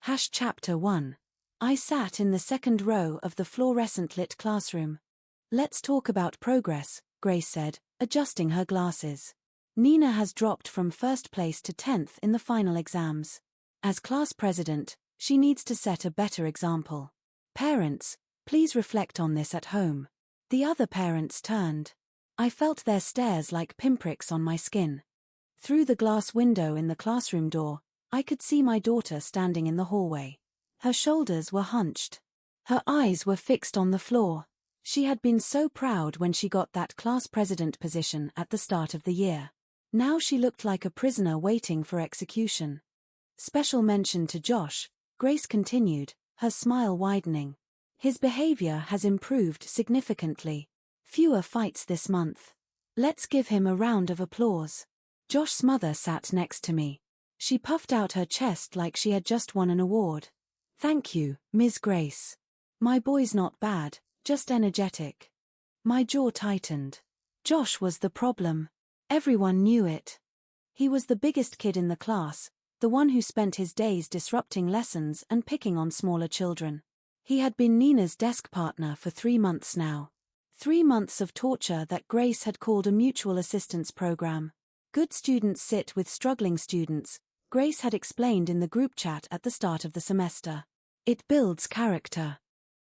Chapter 1. I sat in the second row of the fluorescent-lit classroom. Let's talk about progress, Grace said, adjusting her glasses. Nina has dropped from first place to 10th in the final exams. As class president, she needs to set a better example. Parents, please reflect on this at home. The other parents turned. I felt their stares like pinpricks on my skin. Through the glass window in the classroom door, I could see my daughter standing in the hallway. Her shoulders were hunched. Her eyes were fixed on the floor. She had been so proud when she got that class president position at the start of the year. Now she looked like a prisoner waiting for execution. Special mention to Josh, Grace continued, her smile widening. His behavior has improved significantly. Fewer fights this month. Let's give him a round of applause. Josh's mother sat next to me. She puffed out her chest like she had just won an award. Thank you, Ms. Grace. My boy's not bad, just energetic. My jaw tightened. Josh was the problem. Everyone knew it. He was the biggest kid in the class, the one who spent his days disrupting lessons and picking on smaller children. He had been Nina's desk partner for 3 months now. 3 months of torture that Grace had called a mutual assistance program. Good students sit with struggling students, Grace had explained in the group chat at the start of the semester. It builds character.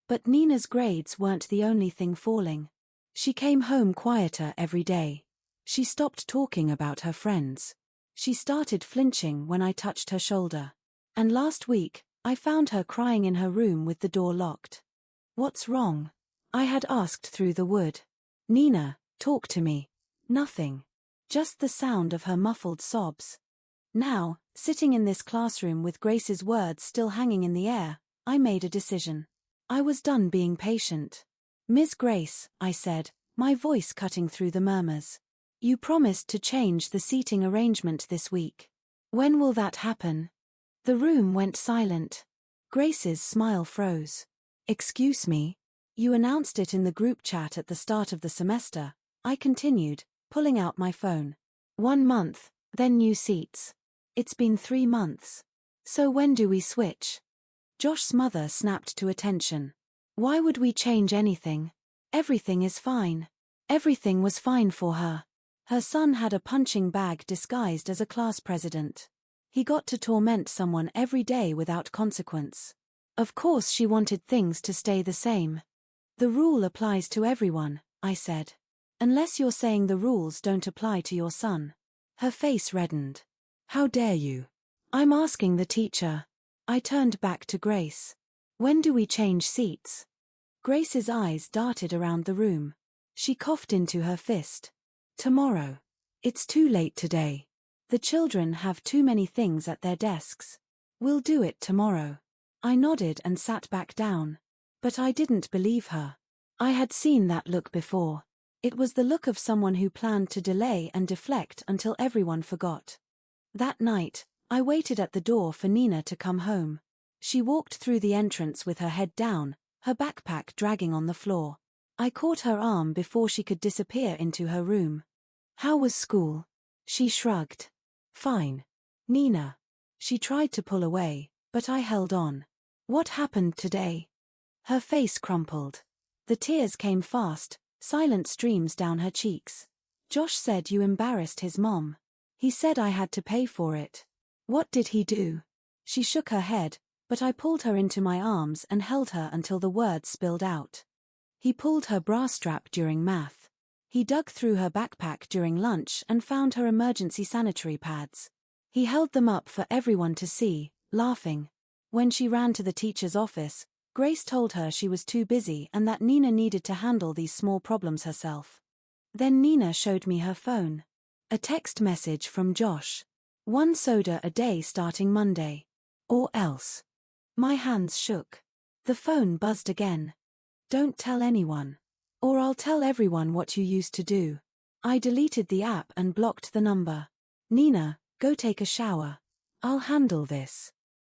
But Nina's grades weren't the only thing falling. She came home quieter every day. She stopped talking about her friends. She started flinching when I touched her shoulder. And last week, I found her crying in her room with the door locked. What's wrong? I had asked through the wood. Nina, talk to me. Nothing. Just the sound of her muffled sobs. Now, sitting in this classroom with Grace's words still hanging in the air, I made a decision. I was done being patient. Ms. Grace, I said, my voice cutting through the murmurs. You promised to change the seating arrangement this week. When will that happen? The room went silent. Grace's smile froze. Excuse me? You announced it in the group chat at the start of the semester, I continued, pulling out my phone. 1 month, then new seats. It's been 3 months. So when do we switch? Josh's mother snapped to attention. Why would we change anything? Everything is fine. Everything was fine for her. Her son had a punching bag disguised as a class president. He got to torment someone every day without consequence. Of course she wanted things to stay the same. The rule applies to everyone, I said. Unless you're saying the rules don't apply to your son. Her face reddened. How dare you? I'm asking the teacher. I turned back to Grace. When do we change seats? Grace's eyes darted around the room. She coughed into her fist. Tomorrow. It's too late today. The children have too many things at their desks. We'll do it tomorrow. I nodded and sat back down. But I didn't believe her. I had seen that look before. It was the look of someone who planned to delay and deflect until everyone forgot. That night, I waited at the door for Nina to come home. She walked through the entrance with her head down, her backpack dragging on the floor. I caught her arm before she could disappear into her room. How was school? She shrugged. Fine. Nina. She tried to pull away, but I held on. What happened today? Her face crumpled. The tears came fast, silent streams down her cheeks. Josh said you embarrassed his mom. He said I had to pay for it. What did he do? She shook her head, but I pulled her into my arms and held her until the words spilled out. He pulled her bra strap during math. He dug through her backpack during lunch and found her emergency sanitary pads. He held them up for everyone to see, laughing. When she ran to the teacher's office, Grace told her she was too busy and that Nina needed to handle these small problems herself. Then Nina showed me her phone. A text message from Josh. 1 soda a day starting Monday. Or else. My hands shook. The phone buzzed again. Don't tell anyone. Or I'll tell everyone what you used to do. I deleted the app and blocked the number. Nina, go take a shower. I'll handle this.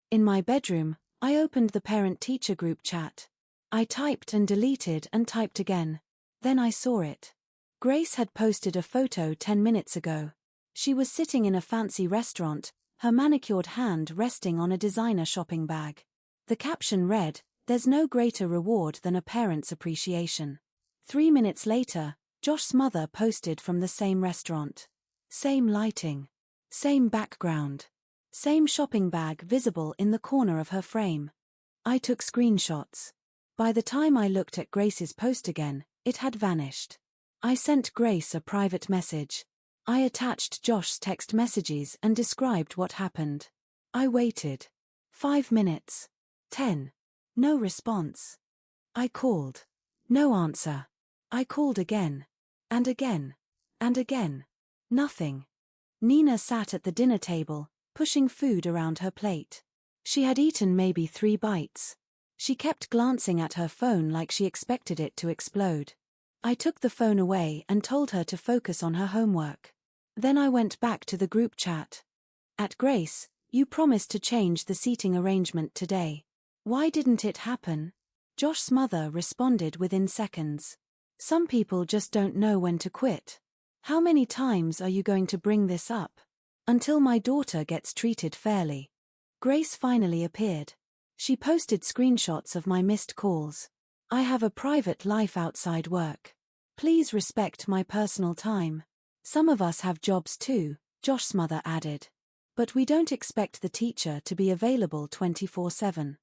In my bedroom, I opened the parent-teacher group chat. I typed and deleted and typed again. Then I saw it. Grace had posted a photo 10 minutes ago. She was sitting in a fancy restaurant, her manicured hand resting on a designer shopping bag. The caption read, "There's no greater reward than a parent's appreciation." 3 minutes later, Josh's mother posted from the same restaurant. Same lighting. Same background. Same shopping bag visible in the corner of her frame. I took screenshots. By the time I looked at Grace's post again, it had vanished. I sent Grace a private message. I attached Josh's text messages and described what happened. I waited. 5 minutes. 10. No response. I called. No answer. I called again. And again. And again. Nothing. Nina sat at the dinner table, pushing food around her plate. She had eaten maybe 3 bites. She kept glancing at her phone like she expected it to explode. I took the phone away and told her to focus on her homework. Then I went back to the group chat. "At Grace, you promised to change the seating arrangement today. Why didn't it happen?" Josh's mother responded within seconds. "Some people just don't know when to quit. How many times are you going to bring this up? Until my daughter gets treated fairly." Grace finally appeared. She posted screenshots of my missed calls. "I have a private life outside work. Please respect my personal time. Some of us have jobs too," Josh's mother added. "But we don't expect the teacher to be available 24/7.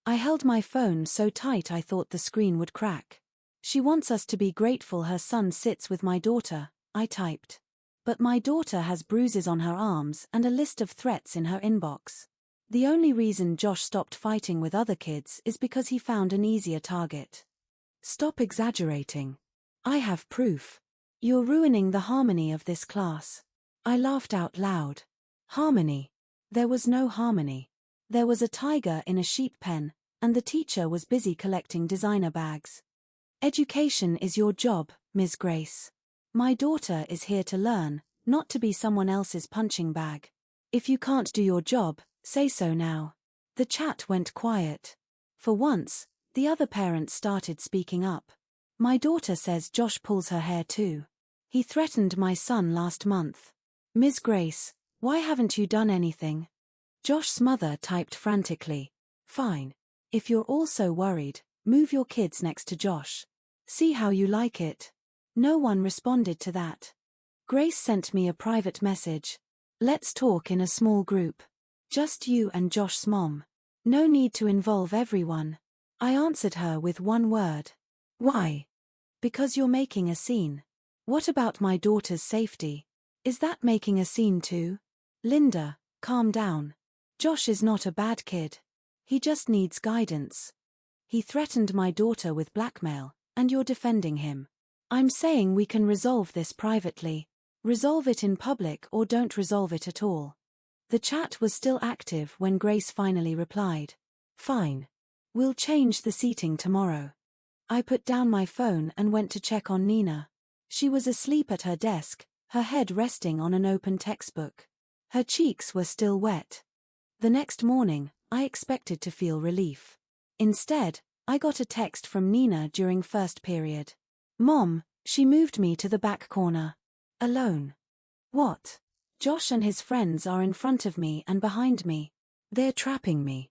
I held my phone so tight I thought the screen would crack. "She wants us to be grateful her son sits with my daughter," I typed. "But my daughter has bruises on her arms and a list of threats in her inbox." The only reason Josh stopped fighting with other kids is because he found an easier target. "Stop exaggerating. I have proof. You're ruining the harmony of this class." I laughed out loud. Harmony? There was no harmony. There was a tiger in a sheep pen, and the teacher was busy collecting designer bags. "Education is your job, Ms. Grace. My daughter is here to learn, not to be someone else's punching bag. If you can't do your job, say so now." The chat went quiet. For once, the other parents started speaking up. "My daughter says Josh pulls her hair too. He threatened my son last month. Ms. Grace, why haven't you done anything?" Josh's mother typed frantically. "Fine. If you're all so worried, move your kids next to Josh. See how you like it." No one responded to that. Grace sent me a private message. "Let's talk in a small group. Just you and Josh's mom. No need to involve everyone." I answered her with one word. "Why?" "Because you're making a scene." "What about my daughter's safety? Is that making a scene too?" "Linda, calm down. Josh is not a bad kid. He just needs guidance. He threatened my daughter with blackmail, and you're defending him. I'm saying we can resolve this privately. Resolve it in public or don't resolve it at all." The chat was still active when Grace finally replied. "Fine. We'll change the seating tomorrow." I put down my phone and went to check on Nina. She was asleep at her desk, her head resting on an open textbook. Her cheeks were still wet. The next morning, I expected to feel relief. Instead, I got a text from Nina during first period. "Mom, she moved me to the back corner. Alone." "What?" "Josh and his friends are in front of me and behind me. They're trapping me."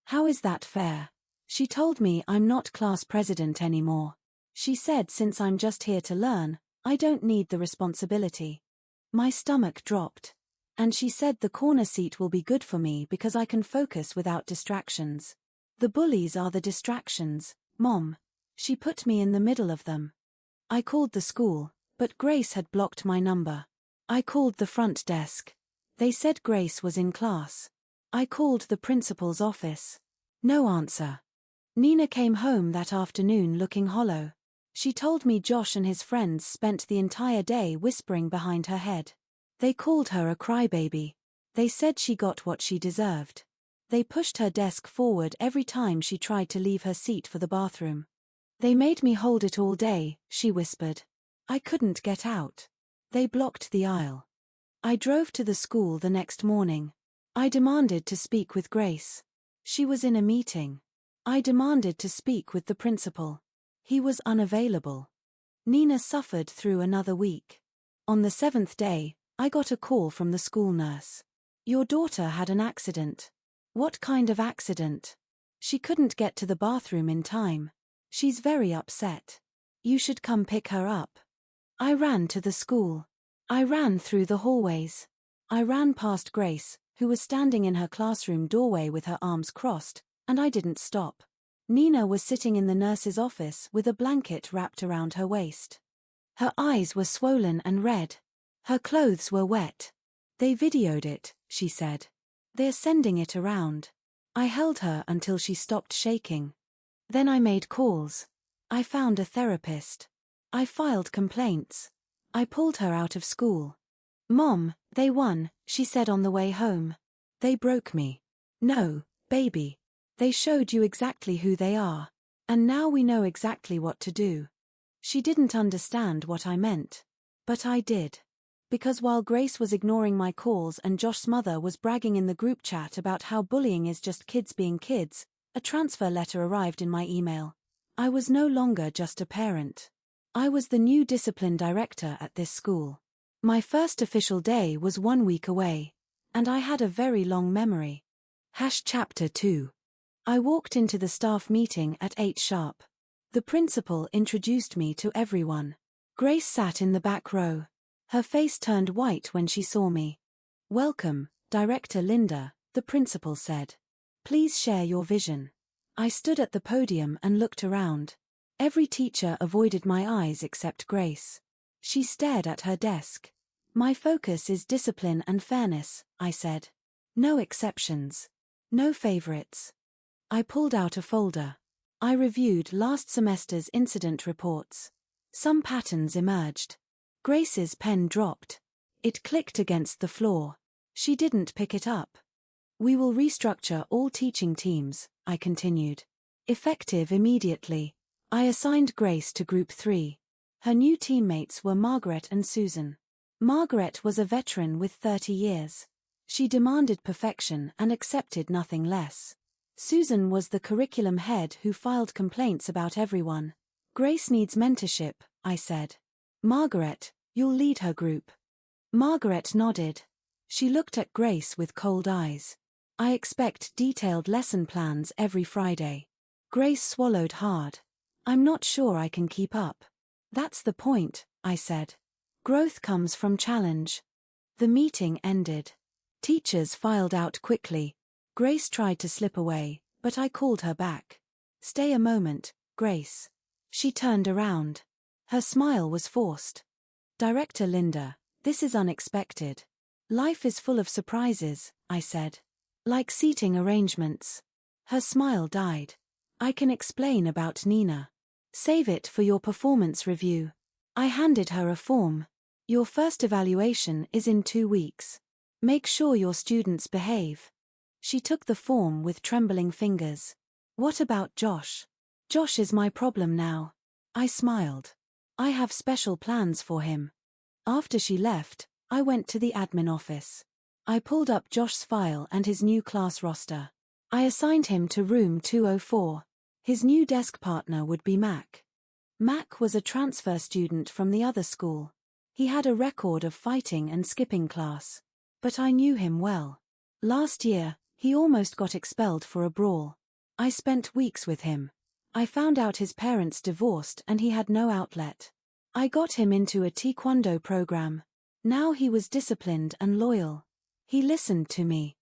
"How is that fair?" "She told me I'm not class president anymore. She said since I'm just here to learn, I don't need the responsibility." My stomach dropped. "And she said the corner seat will be good for me because I can focus without distractions." "The bullies are the distractions, Mom. She put me in the middle of them." I called the school, but Grace had blocked my number. I called the front desk. They said Grace was in class. I called the principal's office. No answer. Nina came home that afternoon looking hollow. She told me Josh and his friends spent the entire day whispering behind her head. They called her a crybaby. They said she got what she deserved. They pushed her desk forward every time she tried to leave her seat for the bathroom. "They made me hold it all day," she whispered. "I couldn't get out. They blocked the aisle." I drove to the school the next morning. I demanded to speak with Grace. She was in a meeting. I demanded to speak with the principal. He was unavailable. Nina suffered through another week. On the 7th day, I got a call from the school nurse. Your daughter had an accident. What kind of accident? She couldn't get to the bathroom in time. She's very upset. You should come pick her up. I ran to the school. I ran through the hallways. I ran past Grace, who was standing in her classroom doorway with her arms crossed, and I didn't stop. Nina was sitting in the nurse's office with a blanket wrapped around her waist. Her eyes were swollen and red. Her clothes were wet. They videoed it, she said. They're sending it around. I held her until she stopped shaking. Then I made calls. I found a therapist. I filed complaints. I pulled her out of school. Mom, they won, she said on the way home. They broke me. No, baby. They showed you exactly who they are. And now we know exactly what to do. She didn't understand what I meant. But I did. Because while Grace was ignoring my calls and Josh's mother was bragging in the group chat about how bullying is just kids being kids, a transfer letter arrived in my email. I was no longer just a parent. I was the new discipline director at this school. My first official day was 1 week away. And I had a very long memory. Chapter 2. I walked into the staff meeting at 8 sharp. The principal introduced me to everyone. Grace sat in the back row. Her face turned white when she saw me. Welcome, Director Linda, the principal said. Please share your vision. I stood at the podium and looked around. Every teacher avoided my eyes except Grace. She stared at her desk. My focus is discipline and fairness, I said. No exceptions. No favorites. I pulled out a folder. I reviewed last semester's incident reports. Some patterns emerged. Grace's pen dropped. It clicked against the floor. She didn't pick it up. We will restructure all teaching teams, I continued. Effective immediately. I assigned Grace to Group 3. Her new teammates were Margaret and Susan. Margaret was a veteran with 30 years. She demanded perfection and accepted nothing less. Susan was the curriculum head who filed complaints about everyone. Grace needs mentorship, I said. Margaret, you'll lead her group. Margaret nodded. She looked at Grace with cold eyes. I expect detailed lesson plans every Friday. Grace swallowed hard. I'm not sure I can keep up. That's the point, I said. Growth comes from challenge. The meeting ended. Teachers filed out quickly. Grace tried to slip away, but I called her back. Stay a moment, Grace. She turned around. Her smile was forced. Director Linda, this is unexpected. Life is full of surprises, I said. Like seating arrangements. Her smile died. I can explain about Nina. Save it for your performance review. I handed her a form. Your first evaluation is in 2 weeks. Make sure your students behave. She took the form with trembling fingers. What about Josh? Josh is my problem now. I smiled. I have special plans for him. After she left, I went to the admin office. I pulled up Josh's file and his new class roster. I assigned him to room 204. His new desk partner would be Mac. Mac was a transfer student from the other school. He had a record of fighting and skipping class. But I knew him well. Last year, he almost got expelled for a brawl. I spent weeks with him. I found out his parents divorced and he had no outlet. I got him into a taekwondo program. Now he was disciplined and loyal. He listened to me.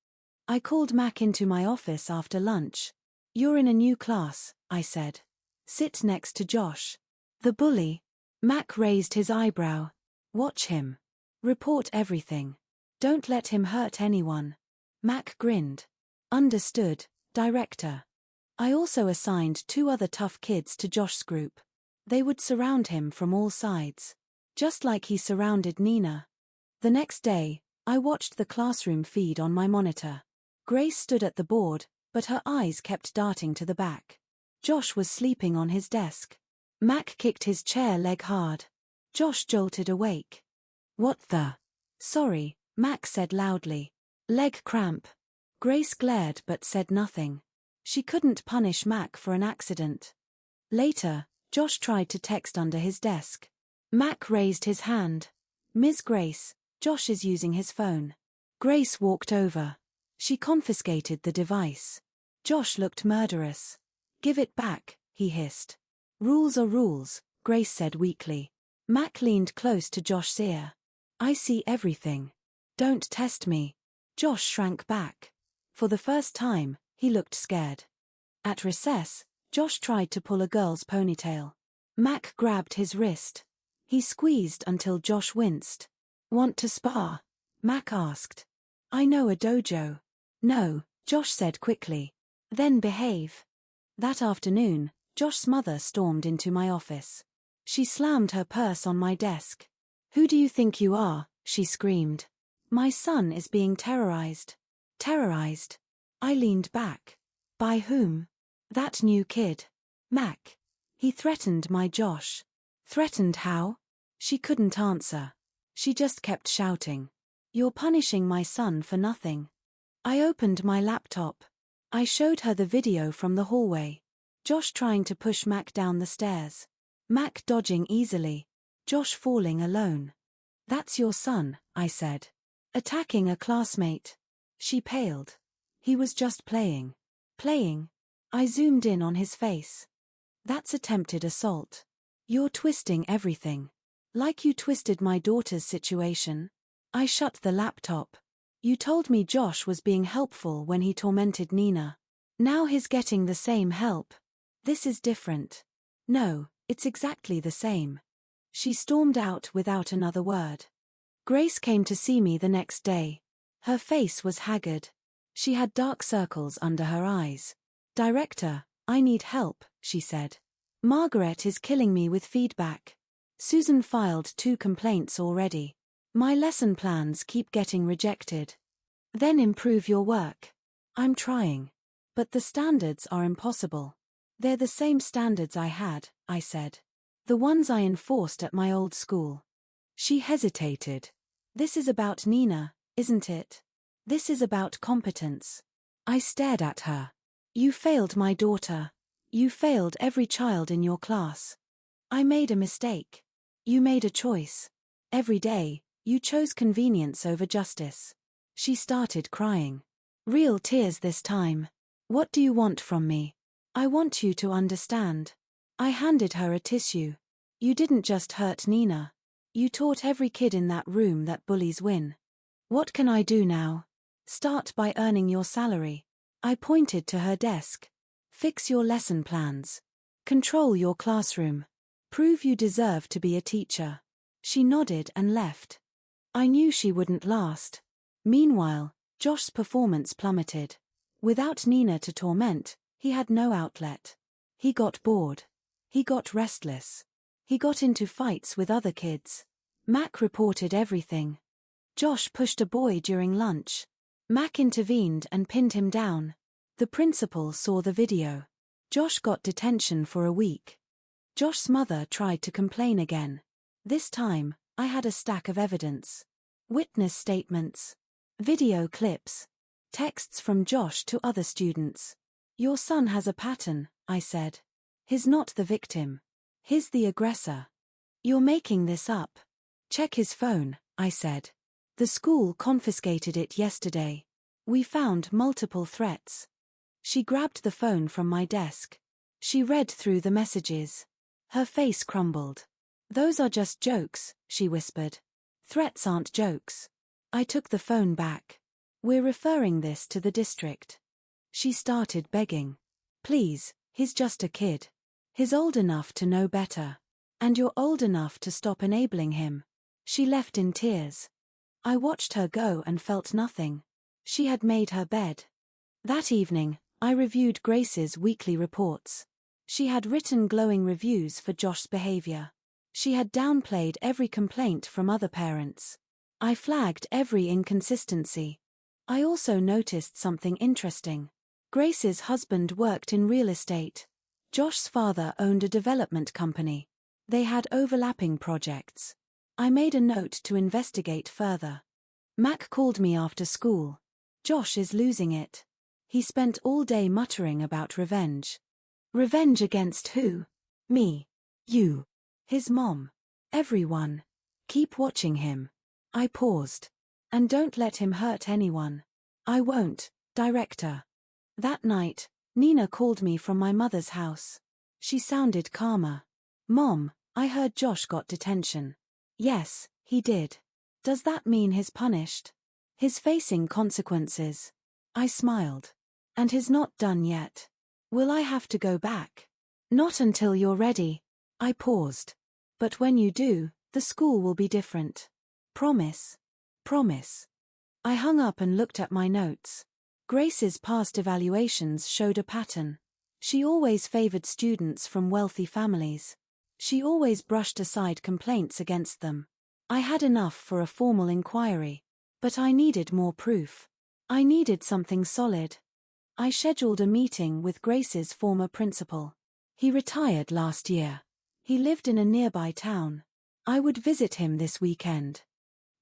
I called Mac into my office after lunch. You're in a new class, I said. Sit next to Josh. The bully. Mac raised his eyebrow. Watch him. Report everything. Don't let him hurt anyone. Mac grinned. Understood, Director. I also assigned 2 other tough kids to Josh's group. They would surround him from all sides. Just like he surrounded Nina. The next day, I watched the classroom feed on my monitor. Grace stood at the board, but her eyes kept darting to the back. Josh was sleeping on his desk. Mac kicked his chair leg hard. Josh jolted awake. What the? Sorry, Mac said loudly. Leg cramp. Grace glared but said nothing. She couldn't punish Mac for an accident. Later, Josh tried to text under his desk. Mac raised his hand. Ms. Grace, Josh is using his phone. Grace walked over. She confiscated the device. Josh looked murderous. "Give it back," he hissed. "Rules are rules," Grace said weakly. Mac leaned close to Josh's ear. "I see everything. Don't test me." Josh shrank back. For the first time, he looked scared. At recess, Josh tried to pull a girl's ponytail. Mac grabbed his wrist. He squeezed until Josh winced. "Want to spar?" Mac asked. "I know a dojo." "No," Josh said quickly. "Then behave." That afternoon, Josh's mother stormed into my office. She slammed her purse on my desk. "Who do you think you are?" she screamed. "My son is being terrorized." "Terrorized?" I leaned back. "By whom?" "That new kid. Mac. He threatened my Josh." "Threatened how?" She couldn't answer. She just kept shouting. "You're punishing my son for nothing." I opened my laptop. I showed her the video from the hallway. Josh trying to push Mac down the stairs. Mac dodging easily. Josh falling alone. "That's your son," I said. "Attacking a classmate." She paled. "He was just playing." "Playing?" I zoomed in on his face. "That's attempted assault. You're twisting everything. Like you twisted my daughter's situation." I shut the laptop. "You told me Josh was being helpful when he tormented Nina. Now he's getting the same help. This is different." "No, it's exactly the same." She stormed out without another word. Grace came to see me the next day. Her face was haggard. She had dark circles under her eyes. "Director, I need help," she said. "Margaret is killing me with feedback. Susan filed 2 complaints already. My lesson plans keep getting rejected." "Then improve your work." "I'm trying. But the standards are impossible." "They're the same standards I had," I said. "The ones I enforced at my old school." She hesitated. "This is about Nina, isn't it? This is about competence." I stared at her. "You failed my daughter. You failed every child in your class. I made a mistake. You made a choice. Every day, you chose convenience over justice." She started crying. Real tears this time. "What do you want from me?" "I want you to understand." I handed her a tissue. "You didn't just hurt Nina. You taught every kid in that room that bullies win. What can I do now?" "Start by earning your salary." I pointed to her desk. "Fix your lesson plans. Control your classroom. Prove you deserve to be a teacher." She nodded and left. I knew she wouldn't last. Meanwhile, Josh's performance plummeted. Without Nina to torment, he had no outlet. He got bored. He got restless. He got into fights with other kids. Mac reported everything. Josh pushed a boy during lunch. Mac intervened and pinned him down. The principal saw the video. Josh got detention for a week. Josh's mother tried to complain again. This time, I had a stack of evidence. Witness statements. Video clips. Texts from Josh to other students. "Your son has a pattern," I said. "He's not the victim. He's the aggressor. You're making this up." "Check his phone," I said. "The school confiscated it yesterday. We found multiple threats." She grabbed the phone from my desk. She read through the messages. Her face crumbled. "Those are just jokes," she whispered. "Threats aren't jokes." I took the phone back. "We're referring this to the district." She started begging. "Please, he's just a kid. He's old enough to know better. And you're old enough to stop enabling him." She left in tears. I watched her go and felt nothing. She had made her bed. That evening, I reviewed Grace's weekly reports. She had written glowing reviews for Josh's behavior. She had downplayed every complaint from other parents. I flagged every inconsistency. I also noticed something interesting. Grace's husband worked in real estate. Josh's father owned a development company. They had overlapping projects. I made a note to investigate further. Mac called me after school. "Josh is losing it." He spent all day muttering about revenge. "Revenge against who?" "Me. You. His mom. Everyone. Keep watching him." I paused. And don't let him hurt anyone. I won't, Director. That night, Nina called me from my mother's house. She sounded calmer. Mom, I heard Josh got detention. Yes, he did. Does that mean he's punished? He's facing consequences. I smiled. And he's not done yet. Will I have to go back? Not until you're ready. I paused. But when you do, the school will be different. Promise. Promise. I hung up and looked at my notes. Grace's past evaluations showed a pattern. She always favored students from wealthy families. She always brushed aside complaints against them. I had enough for a formal inquiry. But I needed more proof. I needed something solid. I scheduled a meeting with Grace's former principal. He retired last year. He lived in a nearby town. I would visit him this weekend.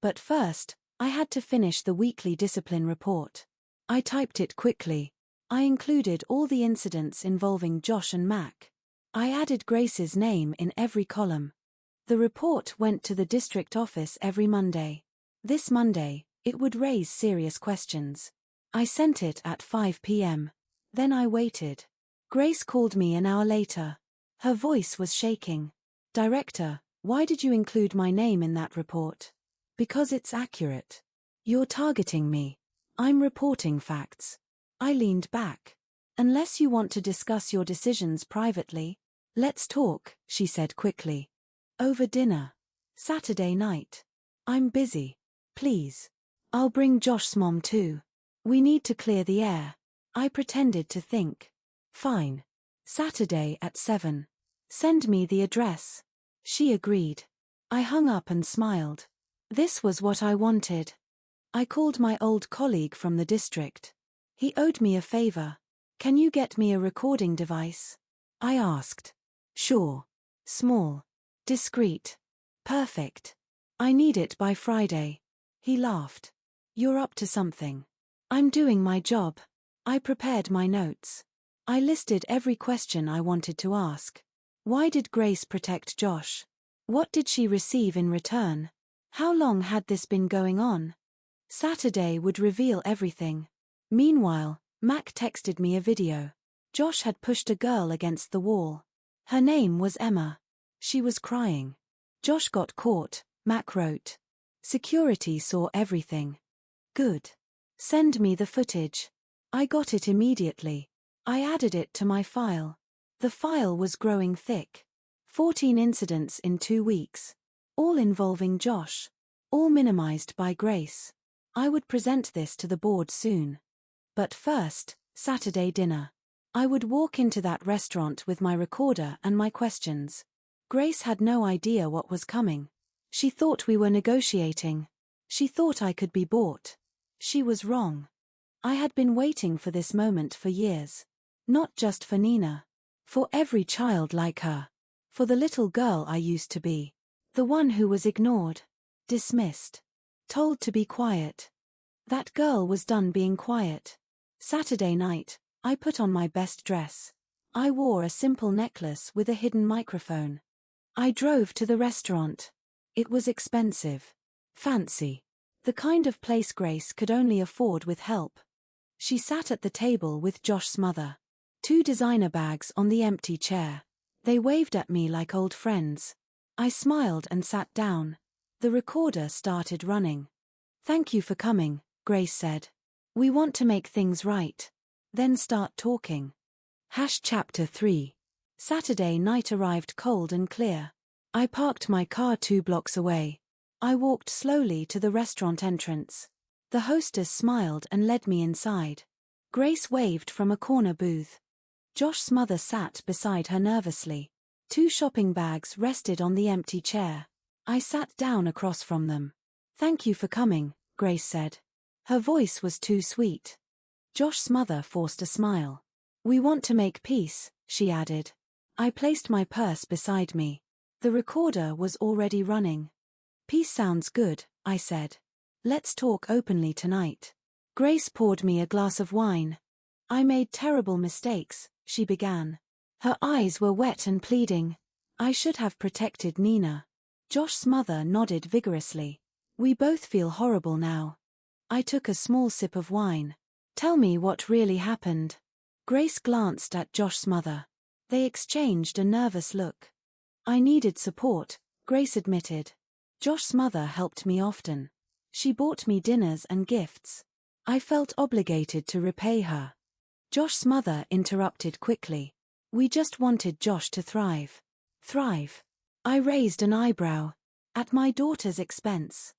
But first, I had to finish the weekly discipline report. I typed it quickly. I included all the incidents involving Josh and Mac. I added Grace's name in every column. The report went to the district office every Monday. This Monday, it would raise serious questions. I sent it at 5 p.m. Then I waited. Grace called me an hour later. Her voice was shaking. Director, why did you include my name in that report? Because it's accurate. You're targeting me. I'm reporting facts. I leaned back. Unless you want to discuss your decisions privately, let's talk, she said quickly. Over dinner. Saturday night. I'm busy. Please. I'll bring Josh's mom too. We need to clear the air. I pretended to think. Fine. Saturday at 7. Send me the address. She agreed. I hung up and smiled. This was what I wanted. I called my old colleague from the district. He owed me a favor. Can you get me a recording device? I asked. Sure. Small. Discreet. Perfect. I need it by Friday. He laughed. You're up to something. I'm doing my job. I prepared my notes. I listed every question I wanted to ask. Why did Grace protect Josh? What did she receive in return? How long had this been going on? Saturday would reveal everything. Meanwhile, Mac texted me a video. Josh had pushed a girl against the wall. Her name was Emma. She was crying. Josh got caught, Mac wrote. Security saw everything. Good. Send me the footage. I got it immediately. I added it to my file. The file was growing thick. 14 incidents in 2 weeks. All involving Josh. All minimized by Grace. I would present this to the board soon. But first, Saturday dinner. I would walk into that restaurant with my recorder and my questions. Grace had no idea what was coming. She thought we were negotiating. She thought I could be bought. She was wrong. I had been waiting for this moment for years. Not just for Nina. For every child like her. For the little girl I used to be. The one who was ignored. Dismissed. Told to be quiet. That girl was done being quiet. Saturday night, I put on my best dress. I wore a simple necklace with a hidden microphone. I drove to the restaurant. It was expensive. Fancy. The kind of place Grace could only afford with help. She sat at the table with Josh's mother. 2 designer bags on the empty chair. They waved at me like old friends. I smiled and sat down. The recorder started running. Thank you for coming, Grace said. We want to make things right. Then start talking. Chapter 3. Saturday night arrived cold and clear. I parked my car 2 blocks away. I walked slowly to the restaurant entrance. The hostess smiled and led me inside. Grace waved from a corner booth. Josh's mother sat beside her nervously. 2 shopping bags rested on the empty chair. I sat down across from them. Thank you for coming, Grace said. Her voice was too sweet. Josh's mother forced a smile. We want to make peace, she added. I placed my purse beside me. The recorder was already running. Peace sounds good, I said. Let's talk openly tonight. Grace poured me a glass of wine. I made terrible mistakes, she began. Her eyes were wet and pleading. I should have protected Nina. Josh's mother nodded vigorously. We both feel horrible now. I took a small sip of wine. Tell me what really happened. Grace glanced at Josh's mother. They exchanged a nervous look. I needed support, Grace admitted. Josh's mother helped me often. She bought me dinners and gifts. I felt obligated to repay her. Josh's mother interrupted quickly. We just wanted Josh to thrive. Thrive? I raised an eyebrow. At my daughter's expense.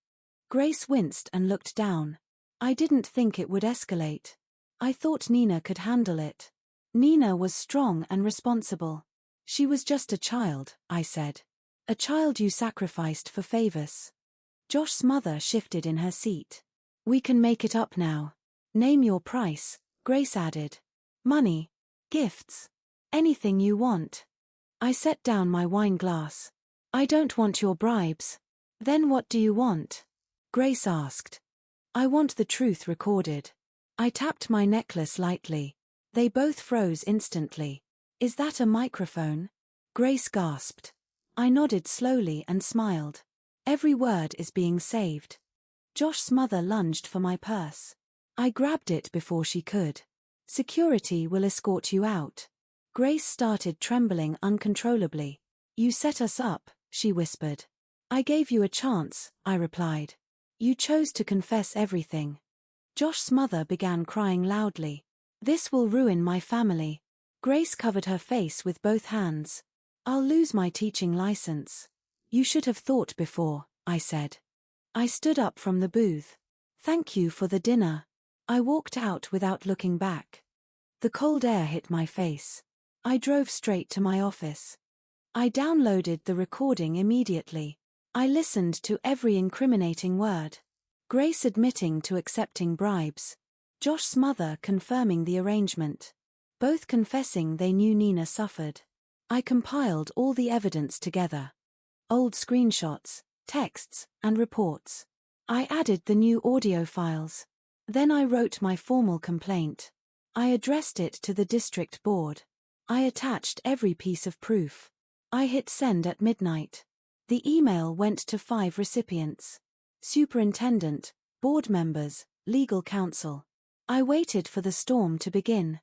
Grace winced and looked down. I didn't think it would escalate. I thought Nina could handle it. Nina was strong and responsible. She was just a child, I said. A child you sacrificed for favors. Josh's mother shifted in her seat. We can make it up now. Name your price, Grace added. Money. Gifts. Anything you want. I set down my wine glass. I don't want your bribes. Then what do you want? Grace asked. I want the truth recorded. I tapped my necklace lightly. They both froze instantly. Is that a microphone? Grace gasped. I nodded slowly and smiled. Every word is being saved. Josh's mother lunged for my purse. I grabbed it before she could. Security will escort you out. Grace started trembling uncontrollably. You set us up, she whispered. I gave you a chance, I replied. You chose to confess everything. Josh's mother began crying loudly. This will ruin my family. Grace covered her face with both hands. I'll lose my teaching license. You should have thought before, I said. I stood up from the booth. Thank you for the dinner. I walked out without looking back. The cold air hit my face. I drove straight to my office. I downloaded the recording immediately. I listened to every incriminating word. Grace admitting to accepting bribes. Josh's mother confirming the arrangement. Both confessing they knew Nina suffered. I compiled all the evidence together. Old screenshots, texts, and reports. I added the new audio files. Then I wrote my formal complaint. I addressed it to the district board. I attached every piece of proof. I hit send at midnight. The email went to 5 recipients. Superintendent, board members, legal counsel. I waited for the storm to begin.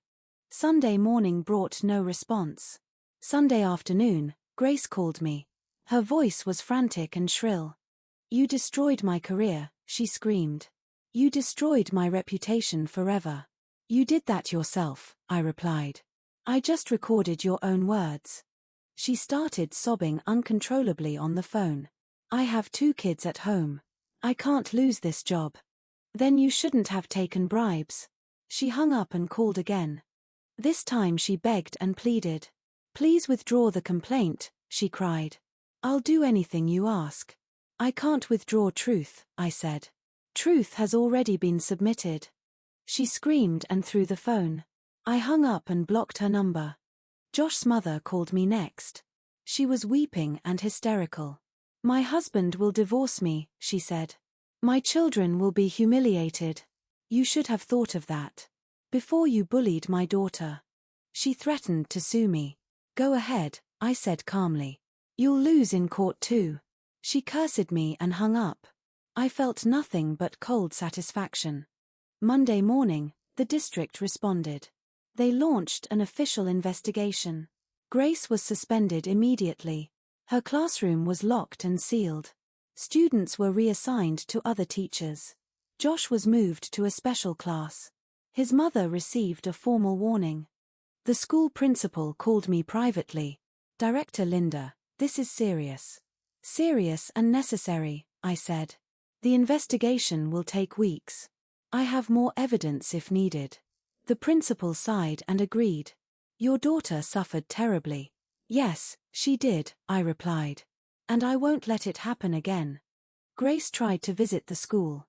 Sunday morning brought no response. Sunday afternoon, Grace called me. Her voice was frantic and shrill. You destroyed my career, she screamed. You destroyed my reputation forever. You did that yourself, I replied. I just recorded your own words. She started sobbing uncontrollably on the phone. I have 2 kids at home. I can't lose this job. Then you shouldn't have taken bribes. She hung up and called again. This time she begged and pleaded. Please withdraw the complaint, she cried. I'll do anything you ask. I can't withdraw truth, I said. Truth has already been submitted. She screamed and threw the phone. I hung up and blocked her number. Josh's mother called me next. She was weeping and hysterical. My husband will divorce me, she said. My children will be humiliated. You should have thought of that before you bullied my daughter. She threatened to sue me. Go ahead, I said calmly. You'll lose in court too. She cursed me and hung up. I felt nothing but cold satisfaction. Monday morning, the district responded. They launched an official investigation. Grace was suspended immediately. Her classroom was locked and sealed. Students were reassigned to other teachers. Josh was moved to a special class. His mother received a formal warning. The school principal called me privately. Director Linda, this is serious. Serious and necessary, I said. The investigation will take weeks. I have more evidence if needed. The principal sighed and agreed. Your daughter suffered terribly. Yes, she did, I replied. And I won't let it happen again. Grace tried to visit the school.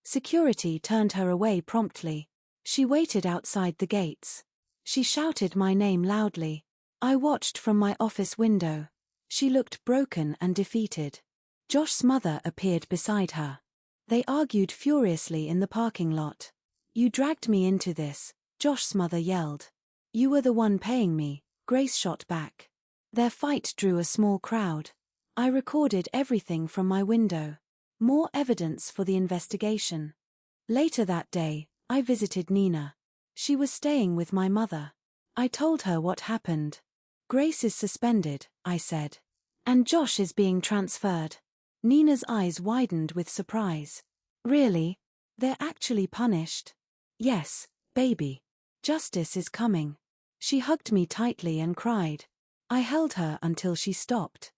Security turned her away promptly. She waited outside the gates. She shouted my name loudly. I watched from my office window. She looked broken and defeated. Josh's mother appeared beside her. They argued furiously in the parking lot. You dragged me into this, Josh's mother yelled. You were the one paying me, Grace shot back. Their fight drew a small crowd. I recorded everything from my window. More evidence for the investigation. Later that day, I visited Nina. She was staying with my mother. I told her what happened. Grace is suspended, I said. And Josh is being transferred. Nina's eyes widened with surprise. Really? They're actually punished? Yes, baby. Justice is coming. She hugged me tightly and cried. I held her until she stopped.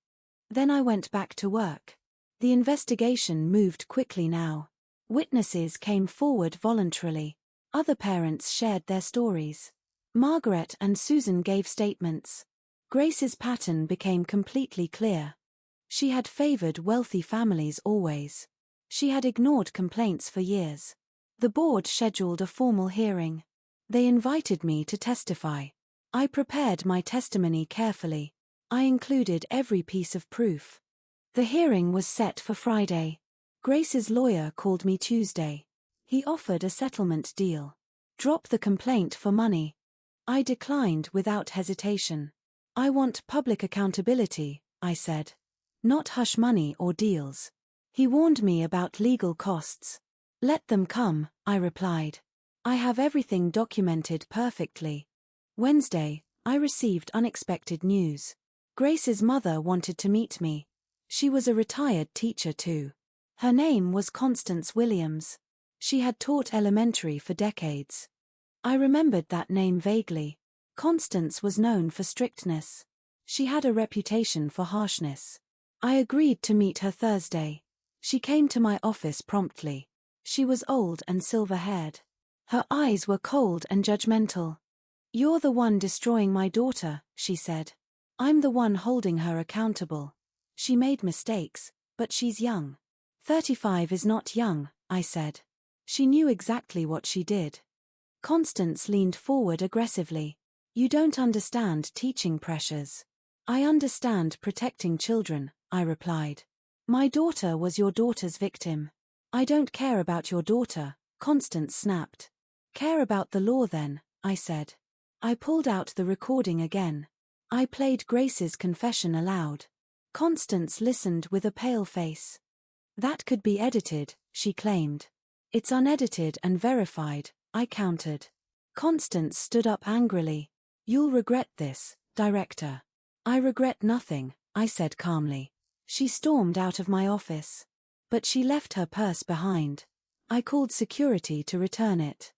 Then I went back to work. The investigation moved quickly now. Witnesses came forward voluntarily. Other parents shared their stories. Margaret and Susan gave statements. Grace's pattern became completely clear. She had favored wealthy families always. She had ignored complaints for years. The board scheduled a formal hearing. They invited me to testify. I prepared my testimony carefully. I included every piece of proof. The hearing was set for Friday. Grace's lawyer called me Tuesday. He offered a settlement deal. Drop the complaint for money. I declined without hesitation. I want public accountability, I said. Not hush money or deals. He warned me about legal costs. Let them come, I replied. I have everything documented perfectly. Wednesday, I received unexpected news. Grace's mother wanted to meet me. She was a retired teacher too. Her name was Constance Williams. She had taught elementary for decades. I remembered that name vaguely. Constance was known for strictness. She had a reputation for harshness. I agreed to meet her Thursday. She came to my office promptly. She was old and silver-haired. Her eyes were cold and judgmental. You're the one destroying my daughter, she said. I'm the one holding her accountable. She made mistakes, but she's young. 35 is not young, I said. She knew exactly what she did. Constance leaned forward aggressively. You don't understand teaching pressures. I understand protecting children, I replied. My daughter was your daughter's victim. I don't care about your daughter, Constance snapped. Care about the law then, I said. I pulled out the recording again. I played Grace's confession aloud. Constance listened with a pale face. That could be edited, she claimed. It's unedited and verified, I countered. Constance stood up angrily. You'll regret this, Director. I regret nothing, I said calmly. She stormed out of my office. But she left her purse behind. I called security to return it.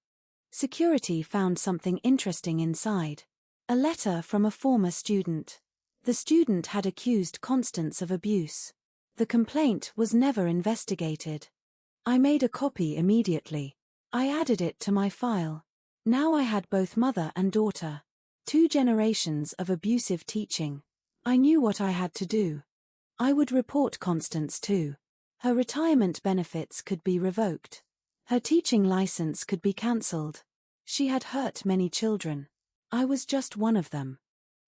Security found something interesting inside. A letter from a former student. The student had accused Constance of abuse. The complaint was never investigated. I made a copy immediately. I added it to my file. Now I had both mother and daughter. 2 generations of abusive teaching. I knew what I had to do. I would report Constance too. Her retirement benefits could be revoked. Her teaching license could be cancelled. She had hurt many children. I was just one of them.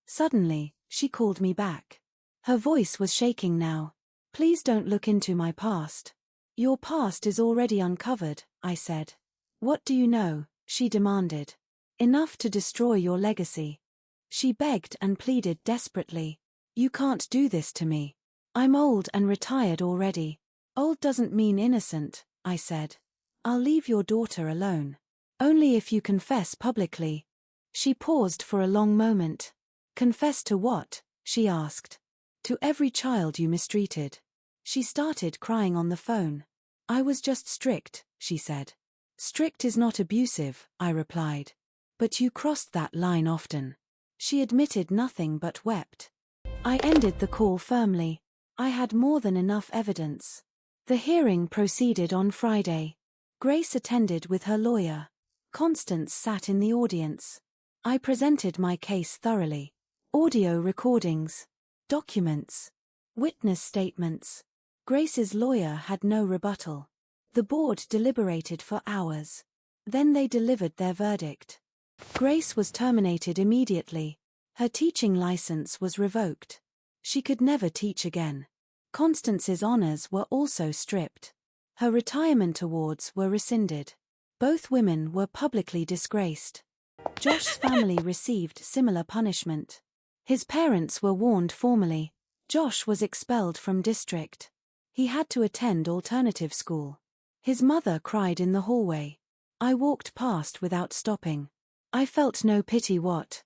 Suddenly, she called me back. Her voice was shaking now. Please don't look into my past. Your past is already uncovered, I said. What do you know? She demanded. Enough to destroy your legacy. She begged and pleaded desperately. You can't do this to me. I'm old and retired already. Old doesn't mean innocent, I said. I'll leave your daughter alone. Only if you confess publicly. She paused for a long moment. Confess to what? She asked. To every child you mistreated. She started crying on the phone. I was just strict, she said. Strict is not abusive, I replied. But you crossed that line often. She admitted nothing but wept. I ended the call firmly. I had more than enough evidence. The hearing proceeded on Friday. Grace attended with her lawyer. Constance sat in the audience. I presented my case thoroughly. Audio recordings. Documents. Witness statements. Grace's lawyer had no rebuttal. The board deliberated for hours. Then they delivered their verdict. Grace was terminated immediately. Her teaching license was revoked. She could never teach again. Constance's honors were also stripped. Her retirement awards were rescinded. Both women were publicly disgraced. Josh's family received similar punishment. His parents were warned formally. Josh was expelled from district. He had to attend alternative school. His mother cried in the hallway. I walked past without stopping. I felt no pity. What?